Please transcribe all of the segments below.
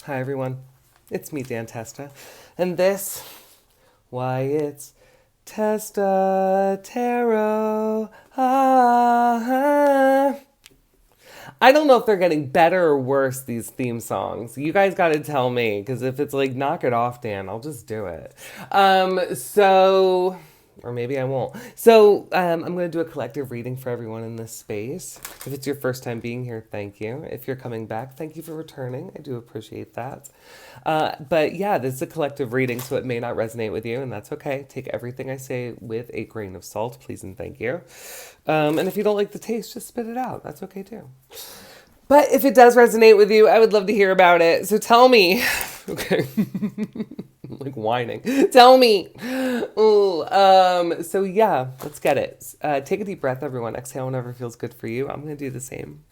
Hi everyone, it's me, Dan Testa, and this, why it's Testa Tarot. I don't know if they're getting better or worse, these theme songs. You guys got to tell me, because if it's like, knock it off, Dan, I'll just do it. Or maybe I won't. I'm going to do a collective reading for everyone in this space. If it's your first time being here, thank you. If you're coming back, thank you for returning. I do appreciate that. But yeah, this is a collective reading, so it may not resonate with you, and that's okay. Take everything I say with a grain of salt, please and thank you. And if you don't like the taste, just spit it out. That's okay too. But if it does resonate with you, I would love to hear about it. So tell me. Okay. Like whining. Tell me. Ooh, so yeah, let's get it. Take a deep breath, everyone. Exhale whenever feels good for you. I'm going to do the same.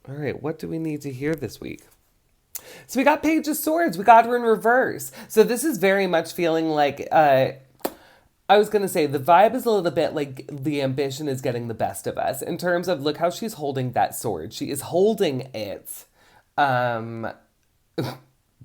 All right, what do we need to hear this week? So we got Page of Swords. We got her in reverse. So this is very much feeling like I was going to say the vibe is a little bit like the ambition is getting the best of us in terms of look how she's holding that sword. She is holding it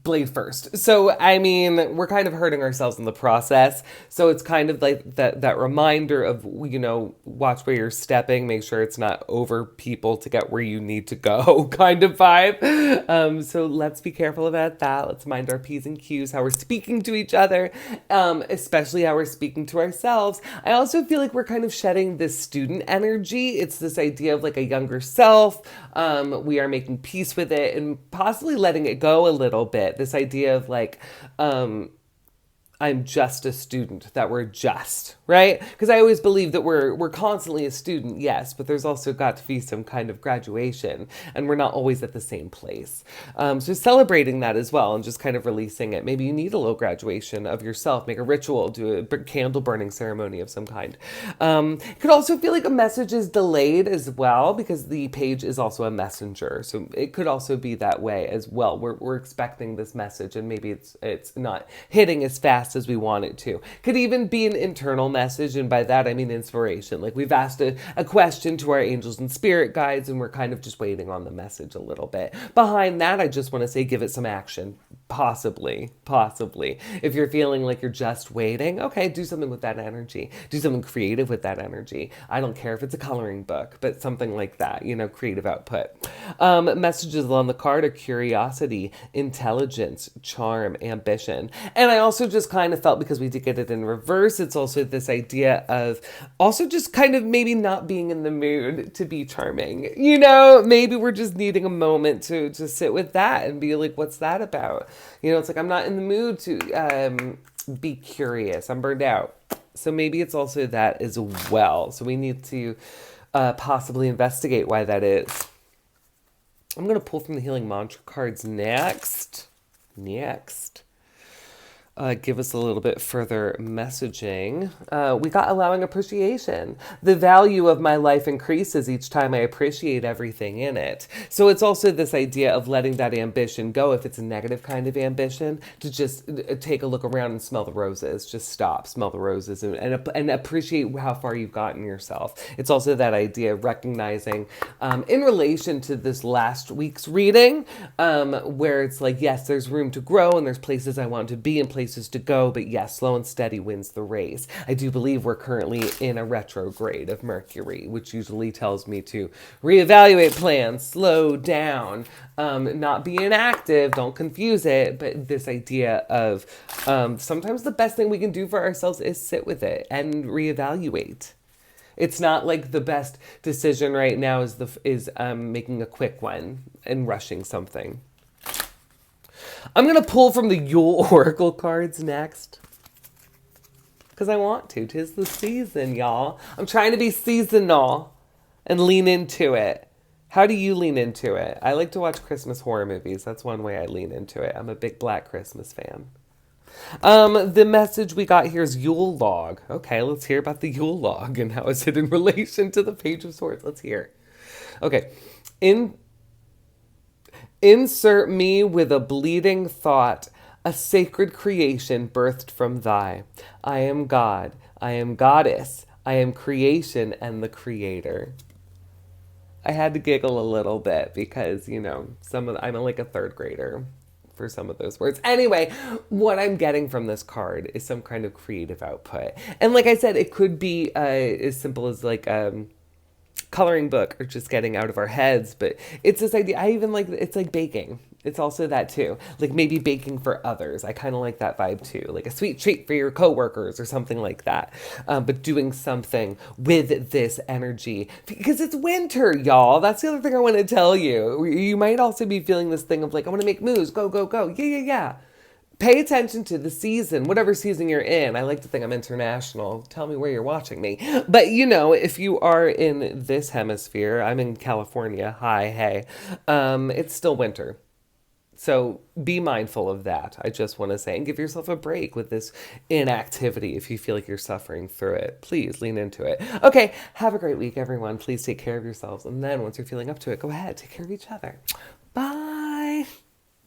blade first. So, I mean, we're kind of hurting ourselves in the process. So it's kind of like that reminder of, watch where you're stepping, make sure it's not over people to get where you need to go kind of vibe. So let's be careful about that. Let's mind our P's and Q's, how we're speaking to each other, especially how we're speaking to ourselves. I also feel like we're kind of shedding this student energy. It's this idea of like a younger self. We are making peace with it and possibly letting it go a little bit. This idea of like, I'm just a student, that we're just, right? Because I always believe that we're constantly a student, yes, but there's also got to be some kind of graduation, and we're not always at the same place. So celebrating that as well and just kind of releasing it. Maybe you need a little graduation of yourself, make a ritual, do a candle burning ceremony of some kind. It could also feel like a message is delayed as well, because the page is also a messenger. So it could also be that way as well. We're expecting this message, and maybe it's not hitting as fast as we want it to. Could even be an internal message, and by that I mean inspiration. Like we've asked a question to our angels and spirit guides, and we're kind of just waiting on the message a little bit. Behind that, I just want to say give it some action. Possibly. If you're feeling like you're just waiting, okay, do something with that energy. Do something creative with that energy. I don't care if it's a coloring book, but something like that, creative output. Messages on the card are curiosity, intelligence, charm, ambition. And I also just kind of felt, because we did get it in reverse, it's also this idea of also just kind of maybe not being in the mood to be charming. Maybe we're just needing a moment to sit with that and be like, what's that about? It's like I'm not in the mood to be curious. I'm burned out. So maybe it's also that as well. So we need to possibly investigate why that is. I'm going to pull from the Healing Mantra cards next. Give us a little bit further messaging. We got allowing appreciation. The value of my life increases each time I appreciate everything in it. So it's also this idea of letting that ambition go. If it's a negative kind of ambition, to just take a look around and smell the roses. Just stop, smell the roses, and appreciate how far you've gotten yourself. It's also that idea of recognizing, in relation to this last week's reading, where it's like, yes, there's room to grow, and there's places I want to be and places to go, but yes, slow and steady wins the race. I do believe we're currently in a retrograde of Mercury, which usually tells me to reevaluate plans, slow down, not be inactive, don't confuse it, but this idea of sometimes the best thing we can do for ourselves is sit with it and reevaluate. It's not like the best decision right now is making a quick one and rushing something. I'm going to pull from the Yule Oracle cards next. Because I want to. 'Tis the season, y'all. I'm trying to be seasonal and lean into it. How do you lean into it? I like to watch Christmas horror movies. That's one way I lean into it. I'm a big Black Christmas fan. The message we got here is Yule log. Okay, let's hear about the Yule log and how is it in relation to the Page of Swords. Let's hear. Okay. Insert me with a bleeding thought, a sacred creation birthed from thy. I am God, I am goddess, I am creation and the creator. I had to giggle a little bit because, I'm like a third grader for some of those words. Anyway, what I'm getting from this card is some kind of creative output. And like I said, it could be as simple as like coloring book or just getting out of our heads, but it's this idea. I even like it's like baking. It's also that too. Like maybe baking for others. I kind of like that vibe too. Like a sweet treat for your coworkers or something like that. But doing something with this energy because it's winter, y'all. That's the other thing I want to tell you. You might also be feeling this thing of like, I want to make moves. Go, go, go. Yeah, yeah, yeah. Pay attention to the season, whatever season you're in. I like to think I'm international. Tell me where you're watching me. But if you are in this hemisphere, I'm in California. Hi, hey. It's still winter. So be mindful of that. I just want to say, and give yourself a break with this inactivity if you feel like you're suffering through it. Please lean into it. Okay, have a great week, everyone. Please take care of yourselves. And then once you're feeling up to it, go ahead, take care of each other. Bye.